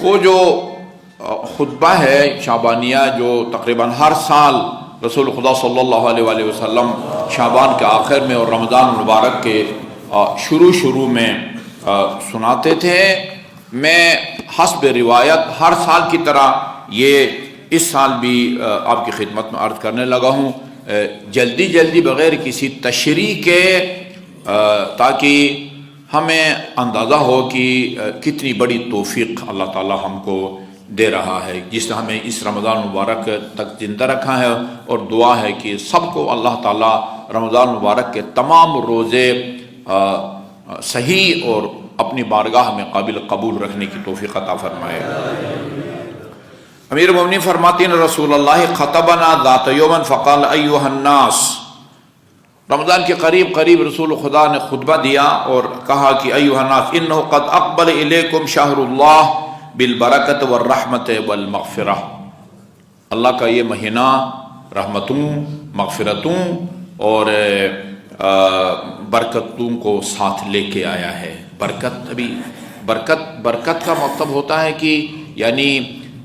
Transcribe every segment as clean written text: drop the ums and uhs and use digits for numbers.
وہ جو خطبہ ہے شعبانیہ جو تقریباً ہر سال رسول خدا صلی اللہ علیہ وآلہ وسلم شعبان کے آخر میں اور رمضان المبارک کے شروع میں سناتے تھے، میں حسب روایت ہر سال کی طرح یہ اس سال بھی آپ کی خدمت میں عرض کرنے لگا ہوں، جلدی بغیر کسی تشریح کے، تاکہ ہمیں اندازہ ہو کہ کتنی بڑی توفیق اللہ تعالی ہم کو دے رہا ہے، جس نے ہمیں اس رمضان مبارک تک زندہ رکھا ہے، اور دعا ہے کہ سب کو اللہ تعالی رمضان مبارک کے تمام روزے صحیح اور اپنی بارگاہ میں قابل قبول رکھنے کی توفیق عطا فرمائے۔ امیر المومنین فرماتے ہیں رسول اللہ خطبنا ذات یوم فقال ایھا الناس، رمضان کے قریب رسول خدا نے خطبہ دیا اور کہا کہ ایھا الناس انہ قد اقبل الیکم شہر اللہ بالبرکۃ والرحمۃ والمغفرہ، اللہ کا یہ مہینہ رحمتوں، مغفرتوں اور برکتوں کو ساتھ لے کے آیا ہے۔ برکت کا مطلب ہوتا ہے کہ یعنی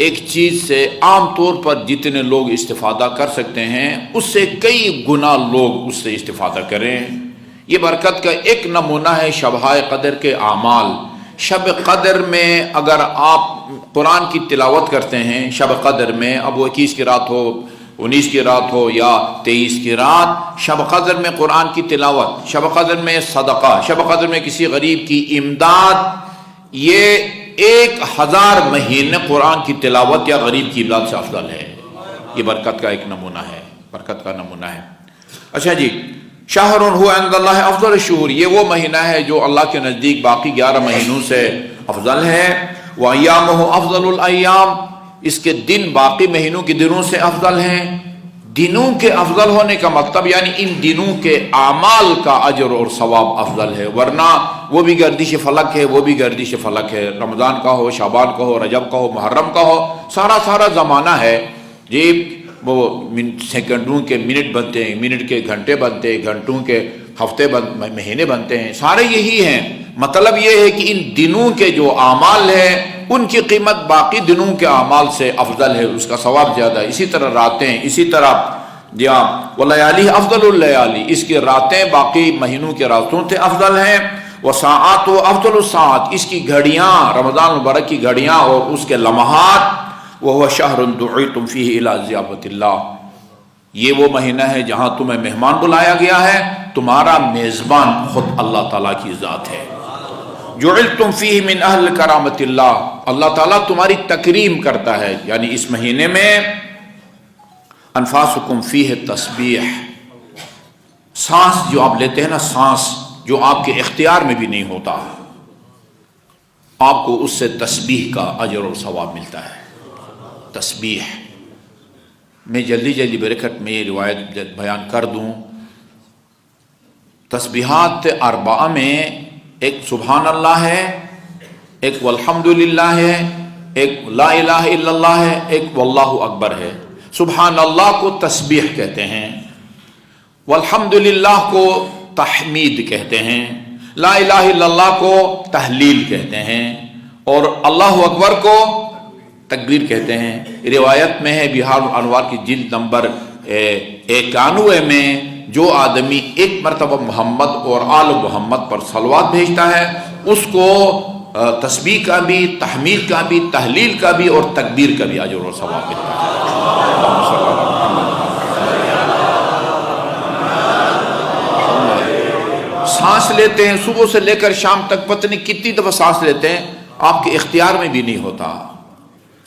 ایک چیز سے عام طور پر جتنے لوگ استفادہ کر سکتے ہیں اس سے کئی گنا لوگ اس سے استفادہ کریں، یہ برکت کا ایک نمونہ ہے شبہائے قدر کے اعمال۔ شب قدر میں اگر آپ قرآن کی تلاوت کرتے ہیں شب قدر میں، اب وہ 21 کی رات ہو، 19 کی رات ہو یا 23 کی رات، شب قدر میں قرآن کی تلاوت، شب قدر میں صدقہ، شب قدر میں کسی غریب کی امداد، یہ 1000 مہینے قرآن کی تلاوت یا غریب کی امداد سے افضل ہے۔ یہ برکت کا ایک نمونہ ہے، برکت کا نمونہ ہے۔ اچھا جی، شہر هو عند اللہ افضل الشہور، یہ وہ مہینہ ہے جو اللہ کے نزدیک باقی 11 مہینوں سے افضل ہے۔ وَأَيَّامُهُ أَفْضَلُ الْأَيَّامِ، اس کے دن باقی مہینوں کے دنوں سے افضل ہیں۔ دنوں کے افضل ہونے کا مطلب یعنی ان دنوں کے اعمال کا اجر اور ثواب افضل ہے، ورنہ وہ بھی گردش فلک ہے، وہ بھی گردش فلک ہے، رمضان کا ہو، شعبان کا ہو، رجب کا ہو، محرم کا ہو، سارا زمانہ ہے جی، وہ سیکنڈوں کے منٹ بنتے ہیں، منٹ کے گھنٹے بنتے ہیں، گھنٹوں کے ہفتے مہینے بنتے ہیں، سارے یہی ہیں۔ مطلب یہ ہے کہ ان دنوں کے جو اعمال ہیں ان کی قیمت باقی دنوں کے اعمال سے افضل ہے، اس کا ثواب زیادہ ہے۔ اسی طرح راتیں، اسی طرح ولیالی افضل اللیالی، اس کی راتیں باقی مہینوں کے راتوں سے افضل ہیں۔ وساعات افضل الساعات، اس کی گھڑیاں، رمضان مبارک کی گھڑیاں اور اس کے لمحات، وہو شہر دعیتم فیہ الی ضیافۃ اللہ، یہ وہ مہینہ ہے جہاں تمہیں مہمان بلایا گیا ہے، تمہارا میزبان خود اللہ تعالیٰ کی ذات ہے۔ جعلتم فیہ من اہل کرامت اللہ، اللہ تعالیٰ تمہاری تکریم کرتا ہے، یعنی اس مہینے میں انفاسکم فیہ تسبیح، سانس جو آپ لیتے ہیں نا، سانس جو آپ کے اختیار میں بھی نہیں ہوتا، آپ کو اس سے تسبیح کا اجر اور ثواب ملتا ہے۔ تسبیح میں جلدی برکت میں یہ روایت بیان کر دوں۔ تسبیحات 4 میں ایک سبحان اللہ ہے، ایک والحمدللہ ہے، ایک لا الہ الا اللہ ہے، ایک واللہ اکبر ہے۔ سبحان اللہ کو تسبیح کہتے ہیں، والحمدللہ کو تحمید کہتے ہیں، لا الہ الا اللہ کو تحلیل کہتے ہیں، اور اللہ اکبر کو تکبیر کہتے ہیں۔ روایت میں ہے بہار الانوار کی جلد نمبر 91 میں، جو آدمی ایک مرتبہ محمد اور آل محمد پر صلوات بھیجتا ہے اس کو تسبیح کا بھی، تحمید کا بھی، تحلیل کا بھی اور تکبیر کا بھی اجر اور ثواب ملتا ہے۔ سانس لیتے ہیں صبح سے لے کر شام تک، پتہ نہیں کتنی دفعہ سانس لیتے ہیں، آپ کے اختیار میں بھی نہیں ہوتا۔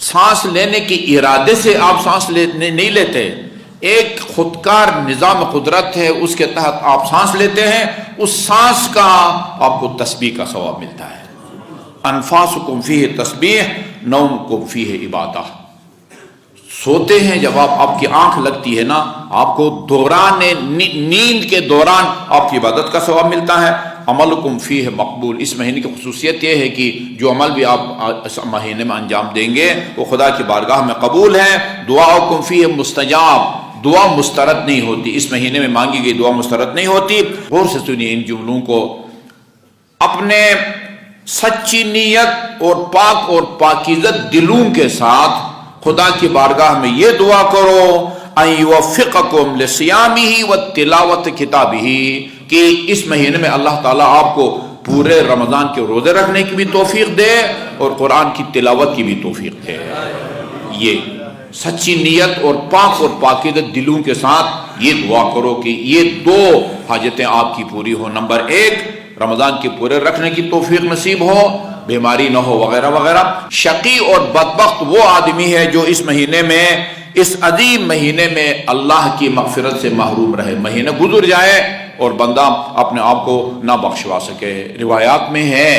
سانس لینے کی ارادے سے آپ سانس نہیں لیتے، ایک خودکار نظام قدرت ہے، اس کے تحت آپ سانس لیتے ہیں، اس سانس کا آپ کو تسبیح کا ثواب ملتا ہے۔ انفاسکم فیہ تسبیح، نومکم فیہ عبادہ، سوتے ہیں جب آپ کی آنکھ لگتی ہے نا، آپ کو دوران نیند کے دوران آپ کی عبادت کا ثواب ملتا ہے۔ عملکم فیہ مقبول، اس مہینے کی خصوصیت یہ ہے کہ جو عمل بھی آپ اس مہینے میں انجام دیں گے وہ خدا کی بارگاہ میں قبول ہے۔ دعاؤکم فیہ مستجاب، دعا مسترد نہیں ہوتی، اس مہینے میں مانگی گئی دعا مسترد نہیں ہوتی۔ غور سے سنیے ان جملوں کو، اپنے سچی نیت اور پاک اور پاکیزہ دلوں کے ساتھ خدا کی بارگاہ میں یہ دعا کرو ان یوفقکم لصیامہ وتلاوت کتابہ، کہ اس مہینے میں اللہ تعالیٰ آپ کو پورے رمضان کے روزے رکھنے کی بھی توفیق دے اور قرآن کی تلاوت کی بھی توفیق دے۔ یہ سچی نیت اور پاک اور پاکیزہ دلوں کے ساتھ یہ دعا کرو کہ یہ دو حاجتیں آپ کی پوری ہو۔ نمبر ایک، رمضان کے پورے رکھنے کی توفیق نصیب ہو، بیماری نہ ہو وغیرہ وغیرہ۔ شقی اور بدبخت وہ آدمی ہے جو اس مہینے میں، اس عظیم مہینے میں اللہ کی مغفرت سے محروم رہے، مہینہ گزر جائے اور بندہ اپنے آپ کو نہ بخشوا سکے۔ روایات میں ہے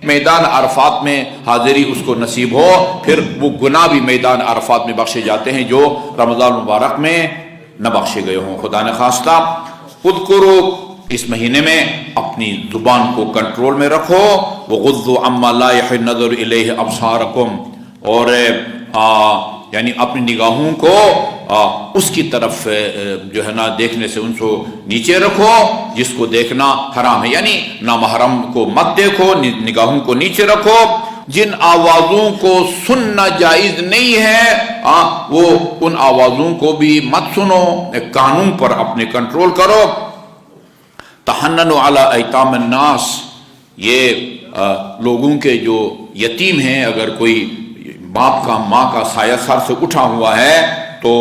میدان عرفات میں حاضری اس کو نصیب ہو، پھر وہ گناہ بھی میدان عرفات میں بخشے جاتے ہیں جو رمضان مبارک میں نہ بخشے گئے ہوں۔ خدا نے خواستہ خود کرو اس مہینے میں اپنی زبان کو کنٹرول میں رکھو، وَغُضُّوا عَمَّا لَا يَحِلُّ النَّظَرُ إِلَيْهِ أَبْصَارَكُمْ، اور یعنی اپنی نگاہوں کو اس کی طرف جو ہے نا دیکھنے سے ان کو نیچے رکھو جس کو دیکھنا حرام ہے، یعنی نامحرم کو مت دیکھو، نگاہوں کو نیچے رکھو۔ جن آوازوں کو سننا جائز نہیں ہے وہ ان آوازوں کو بھی مت سنو، قانون پر اپنے کنٹرول کرو۔ تحننوا علی ایتام الناس، یہ لوگوں کے جو یتیم ہیں، اگر کوئی باپ کا ماں کا سایہ سر سے اٹھا ہوا ہے تو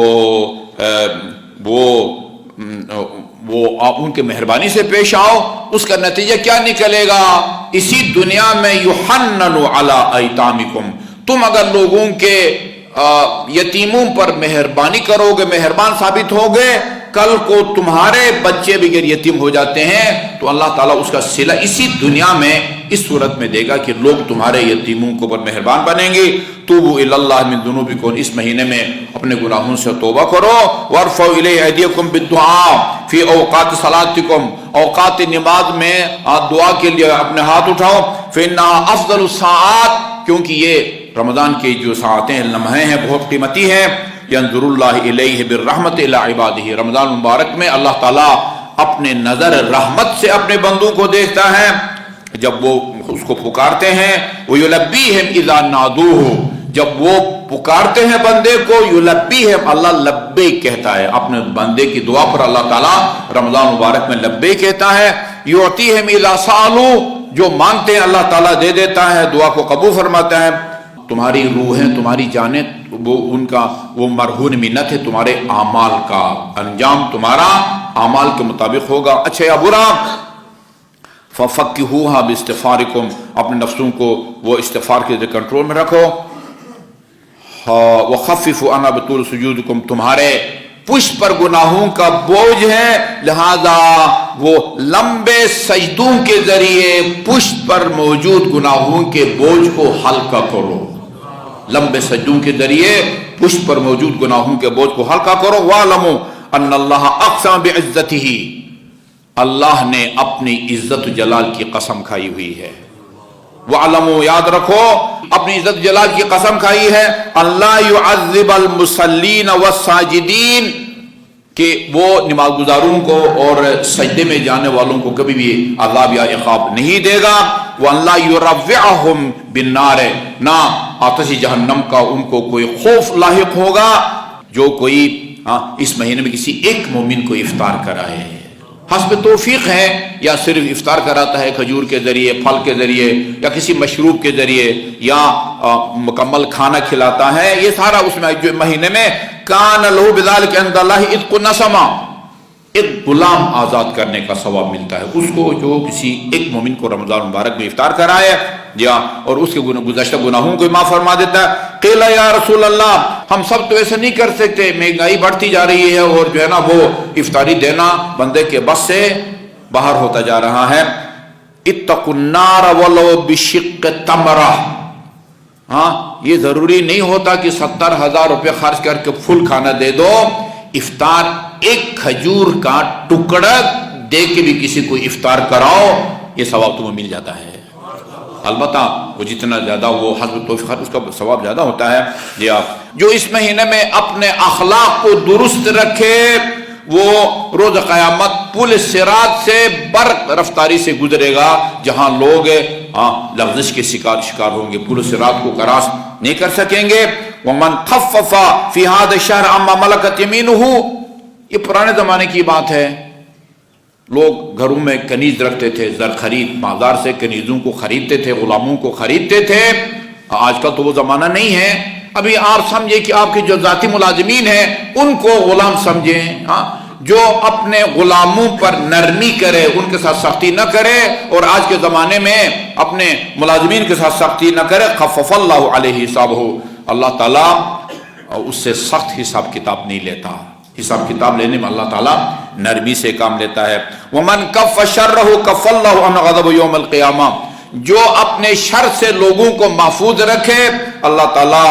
وہ آپ ان کے مہربانی سے پیش آؤ۔ اس کا نتیجہ کیا نکلے گا؟ اسی دنیا میں یحنن علی ایتامکم، تم اگر لوگوں کے یتیموں پر مہربانی کرو گے، مہربان ثابت ہوگے، کل کو تمہارے بچے بھی اگر یتیم ہو جاتے ہیں تو اللہ تعالیٰ اس کا صلہ اسی دنیا میں اس صورت میں دے گا کہ لوگ تمہارے یتیموں کو پر مہربان بنیں گے۔ توبوا الی اللہ من ذنوبکم، اس مہینے میں اپنے گناہوں سے توبہ کرو۔ وارفعوا الیہ ایدیکم بالدعاء فی اوقات صلاتکم، اوقات نماز میں دعا کے لیے اپنے ہاتھ اٹھاؤ۔ فإنها افضل الساعات، کیونکہ یہ رمضان کی جو ساعتیں لمحے ہیں بہت قیمتی ہیں۔ ینظر اللہ الیہ بالرحمت الی عبادہ، رمضان مبارک میں اللہ تعالیٰ اپنے نظر رحمت سے اپنے بندوں کو دیکھتا ہے جب وہ اس کو پکارتے ہیں۔ ویلبیہم اذا نادوہ، جب وہ پکارتے ہیں بندے کو، یلبیہم، اللہ لبیک کہتا ہے، اپنے بندے کی دعا پر اللہ تعالیٰ رمضان مبارک میں لبیک کہتا ہے۔ یعطیہم اذا سالوا، جو مانگتے ہیں اللہ تعالیٰ دے دیتا ہے، دعا کو قبول فرماتا ہے۔ تمہاری روحیں، تمہاری جانیں، وہ ان کا وہ مرہون منت ہے، تمہارے اعمال کا انجام تمہارا اعمال کے مطابق ہوگا، اچھا یا برا۔ فَفَكِّهُوهَا بِاسْتِغْفَارِكُمْ، اپنے نفسوں کو وہ استغفار کے ذریعے کنٹرول میں رکھو۔ وَخَفِّفُوا عَنْهَا بِطُولِ سُجُودِكُمْ، تمہارے پشت پر گناہوں کا بوجھ ہے، لہذا وہ لمبے سجدوں کے ذریعے پشت پر موجود گناہوں کے بوجھ کو ہلکا کرو۔ لمبے سجدوں کے ذریعے پشت پر موجود گناہوں کے بوجھ کو ہلکا کرو۔ وَاعْلَمُوا أَنَّ اللَّهَ أَقْسَمَ بِعِزَّتِهِ، اللہ نے اپنی عزت و جلال کی قسم کھائی ہوئی ہے۔ وَاعْلَمُوا، یاد رکھو، اپنی عزت و جلال کی قسم کھائی ہے، اللہ يُعَذِّبَ الْمُصَلِّينَ وَالسَّاجِدِينَ، کہ وہ نماز گزاروں کو اور سجدے میں جانے والوں کو کبھی بھی عذاب یا عقاب نہیں دے گا۔ وَأَنْ لَا يُرَوِّعَهُمْ بِالنَّارِ، نہ آتش جہنم کا ان کو کوئی خوف لاحق ہوگا جو کوئی اس مہینے میں کسی ایک مومن کو افطار کرائے، حسب توفیق ہے، یا صرف افطار کراتا ہے کھجور کے ذریعے، پھل کے ذریعے، یا کسی مشروب کے ذریعے، یا مکمل کھانا کھلاتا ہے، یہ سارا اس میں جو مہینے میں کان لہ بذلک عند اللہ عتق نسمہ، ایک غلام آزاد کرنے کا ثواب ملتا ہے اس کو جو کسی ایک مومن کو رمضان مبارک میں افطار کرائے اور اس کے گزشتہ گناہوں کو معاف فرما دیتا ہے۔ قیل یا رسول اللہ، ہم سب تو ایسا نہیں کر سکتے، مہنگائی بڑھتی جا رہی ہے اور جو ہے نا وہ افطاری دینا بندے کے بس سے باہر ہوتا جا رہا ہے۔ اتقوا النار ولو بشق تمرہ، یہ ضروری نہیں ہوتا کہ 70,000 روپے خرچ کر کے فل کھانا دے دو، افطار ایک کھجور کا ٹکڑا دے کے بھی کسی کو افطار کراؤ، یہ ثواب تمہیں مل جاتا ہے۔ البتہ وہ جتنا زیادہ وہ حسب توفیق اس کا ثواب زیادہ ہوتا ہے۔ جو اس مہینے میں اپنے اخلاق کو درست رکھے، وہ روز قیامت پل صراط سے برق رفتاری سے گزرے گا، جہاں لوگ لغزش کے شکار ہوں گے، پل صراط کو کراس نہیں کر سکیں گے۔ ومن خفف فی ھذا الشہر عما ملکت یمینہ، یہ پرانے زمانے کی بات ہے، لوگ گھروں میں کنیز رکھتے تھے، زر خرید، بازار سے کنیزوں کو خریدتے تھے، غلاموں کو خریدتے تھے۔ آج کل تو وہ زمانہ نہیں ہے، ابھی آپ سمجھے کہ آپ کے جو ذاتی ملازمین ہیں ان کو غلام سمجھیں، جو اپنے غلاموں پر نرمی کرے، ان کے ساتھ سختی نہ کرے، اور آج کے زمانے میں اپنے ملازمین کے ساتھ سختی نہ کرے، خفف اللہ علیہ حسابہ، اللہ تعالیٰ اس سے سخت حساب کتاب نہیں لیتا، حساب کتاب لینے میں اللہ تعالیٰ نرمی سے کام لیتا ہے۔ ومن کف شرہ کف اللہ عن غضب یوم القیامہ، جو اپنے شر سے لوگوں کو محفوظ رکھے، اللہ تعالیٰ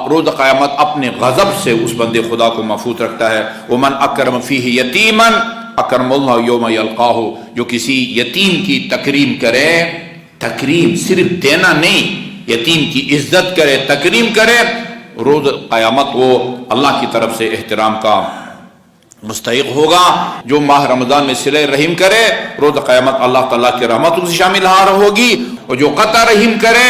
روز قیامت اپنے غضب سے اس بندے خدا کو محفوظ رکھتا ہے۔ ومن اکرم فیہ یتیما اکرم اللہ یوم یلقاہ، جو کسی یتیم کی تکریم کرے، تکریم صرف دینا نہیں، یتیم کی عزت کرے، تکریم کرے، روز قیامت وہ اللہ کی طرف سے احترام کا مستحق ہوگا۔ جو ماہ رمضان میں صلہ رحم کرے، روز قیامت اللہ تعالیٰ کی رحمتوں سے شامل ہوگی، اور جو قطع رحم کرے،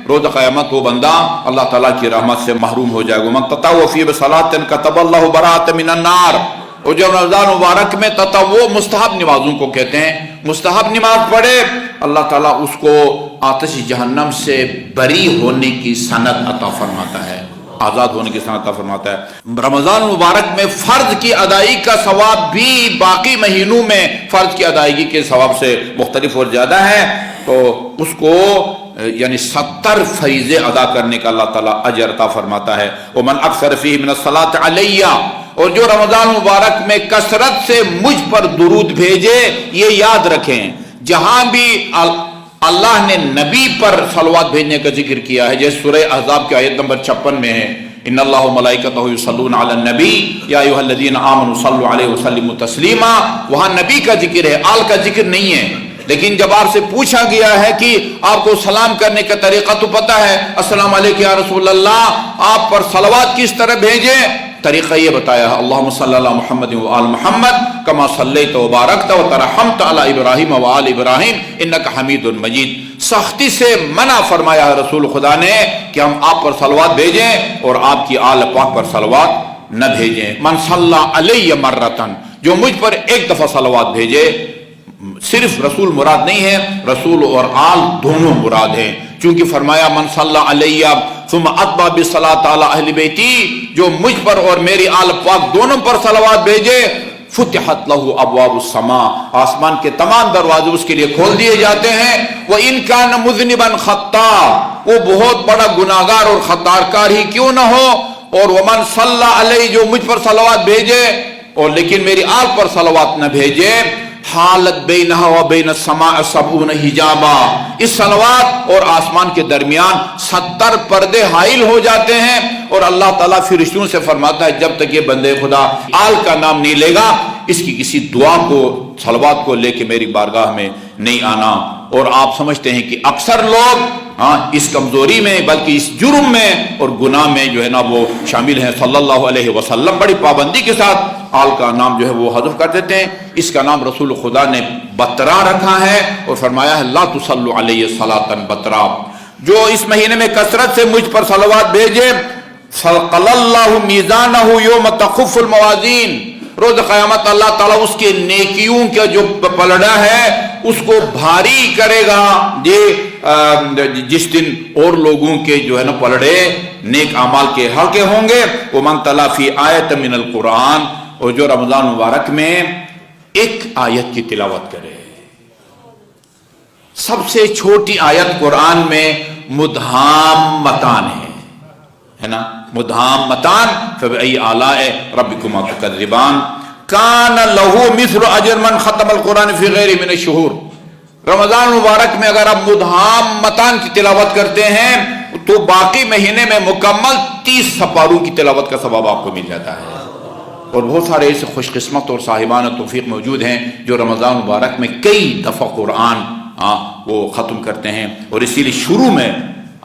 روز قیامت وہ بندہ اللہ تعالیٰ کی رحمت سے محروم ہو جائے گا۔ من تطوع فی بصلاۃ کتب اللہ براءۃ من النار، اور جو رمضان مبارک میں تطوع مستحب نمازوں کو کہتے ہیں، مستحب نماز پڑھے، اللہ تعالیٰ اس کو آتش جہنم سے بری ہونے کی سند عطا فرماتا ہے، آزاد ہونے کی سند عطا فرماتا ہے۔ رمضان مبارک میں فرض کی ادائیگی کا ثواب بھی باقی مہینوں میں فرض کی ادائیگی کے ثواب سے مختلف اور زیادہ ہے، تو اس کو یعنی 70 فریضے ادا کرنے کا اللہ تعالیٰ اجر عطا فرماتا ہے۔ ومن اکثر فیہ من الصلاۃ علیہ، اور جو رمضان مبارک میں کثرت سے مجھ پر درود بھیجے، یہ یاد رکھیں جہاں بھی اللہ نے نبی پر صلوات بھیجنے کا ذکر کیا ہے، جیسے سورہ احزاب کی آیت نمبر 56 میں ہے، ان اللہ وملائکتہ یصلون علی النبی یا ایھا الذین آمنوا صلوا علیہ وسلموا تسلیما، وہاں نبی کا ذکر ہے، آل کا ذکر نہیں ہے۔ لیکن جب آپ سے پوچھا گیا ہے کہ آپ کو سلام کرنے کا طریقہ تو پتہ ہے، السلام علیکم یا رسول اللہ، آپ پر صلوات کس طرح بھیجیں، طریقہ یہ بتایا ہے، اللہم صلی علی محمد و آل محمد کما صلیت و بارکت و ترحمت علی ابراہیم و آل ابراہیم انک حمید مجید۔ سختی سے منع فرمایا ہے رسول خدا نے کہ ہم آپ پر صلوات بھیجیں اور آپ کی آل پاک پر صلوات نہ بھیجیں۔ من صلی علی مرتن، جو مجھ پر ایک دفعہ صلوات بھیجے، صرف رسول مراد نہیں ہے، رسول اور آل دونوں مراد ہیں، چونکہ فرمایا من صلی علیہ ثم اتبع بالصلاۃ علی اہل بیتی، جو مجھ پر اور میری آل پاک دونوں پر صلوات بھیجے، فتحت لہ ابواب السماء، آسمان کے تمام دروازے اس کے لیے کھول دیے جاتے ہیں۔ وَإِن كَانَ مُذْنِبًا خَطَّاء، وہ بہت بڑا گناہگار اور خطاکار ہی کیوں نہ ہو۔ اور ومن صلی علیہ، جو مجھ پر صلوات بھیجے اور لیکن میری آل پر صلوات نہ بھیجے، حالت بینہا و بین السماء 70 حجابا، اس صلوات اور آسمان کے درمیان 70 پردے حائل ہو جاتے ہیں، اور اللہ تعالیٰ فرشتوں سے فرماتا ہے جب تک یہ بندے خدا آل کا نام نہیں لے گا، اس کی کسی دعا کو، صلوات کو لے کے میری بارگاہ میں نہیں آنا۔ اور آپ سمجھتے ہیں کہ اکثر لوگ اس کمزوری میں بلکہ اس جرم میں اور گناہ میں جو ہے نا وہ شامل ہیں۔ صلی اللہ علیہ وسلم بڑی پابندی کے ساتھ آل کا نام جو ہے وہ حذف کر دیتے ہیں، اس کا نام رسول خدا نے بترا رکھا ہے اور فرمایا ہے لا تصلوا علیہ صلاۃ بترا، جو اس مہینے میں کثرت سے مجھ پر صلوات بھیجے، فَقَلَ اللَّهُ مِيزَانَهُ يَوْمَ تَخُفُّ الْمَوَازِينَ، روز قیامت اللہ تعالیٰ اس کے نیکیوں کا جو پلڑا ہے اس کو بھاری کرے گا، جس دن اور لوگوں کے جو ہے نا پلڑے نیک اعمال کے ہلکے ہوں گے۔ وَمَن تَلَا فِي آیَةٍ مِّنَ الْقُرْآنِ، اور جو رمضان مبارک میں ایک آیت کی تلاوت کرے، سب سے چھوٹی آیت قرآن میں مدھامتان ہے نا، مدھامتان فبأي آلاء ربكما تكذبان كان له مثل اجر من ختم القرآن في غير من الشهور۔ رمضان مبارک میں اگر آپ مدھامتان کی تلاوت کرتے ہیں تو باقی مہینے میں مکمل 30 سپاروں کی تلاوت کا ثواب آپ کو مل جاتا ہے۔ اور بہت سارے ایسے خوش قسمت اور صاحبان توفیق موجود ہیں جو رمضان مبارک میں کئی دفعہ قرآن وہ ختم کرتے ہیں، اور اسی لیے شروع میں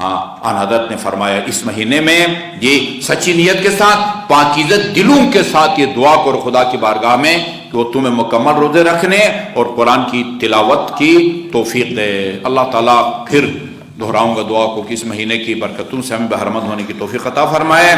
آن حضرت نے فرمایا اس مہینے میں یہ سچی نیت کے ساتھ پاکیزہ دلوں کے ساتھ یہ دعا کرو خدا کی بارگاہ میں کہ وہ تمہیں مکمل روزے رکھنے اور قرآن کی تلاوت کی توفیق دے۔ اللہ تعالیٰ پھر دہراؤں گا دعا کو کہ اس مہینے کی برکتوں سے ہمیں بہرمند ہونے کی توفیق عطا فرمائے۔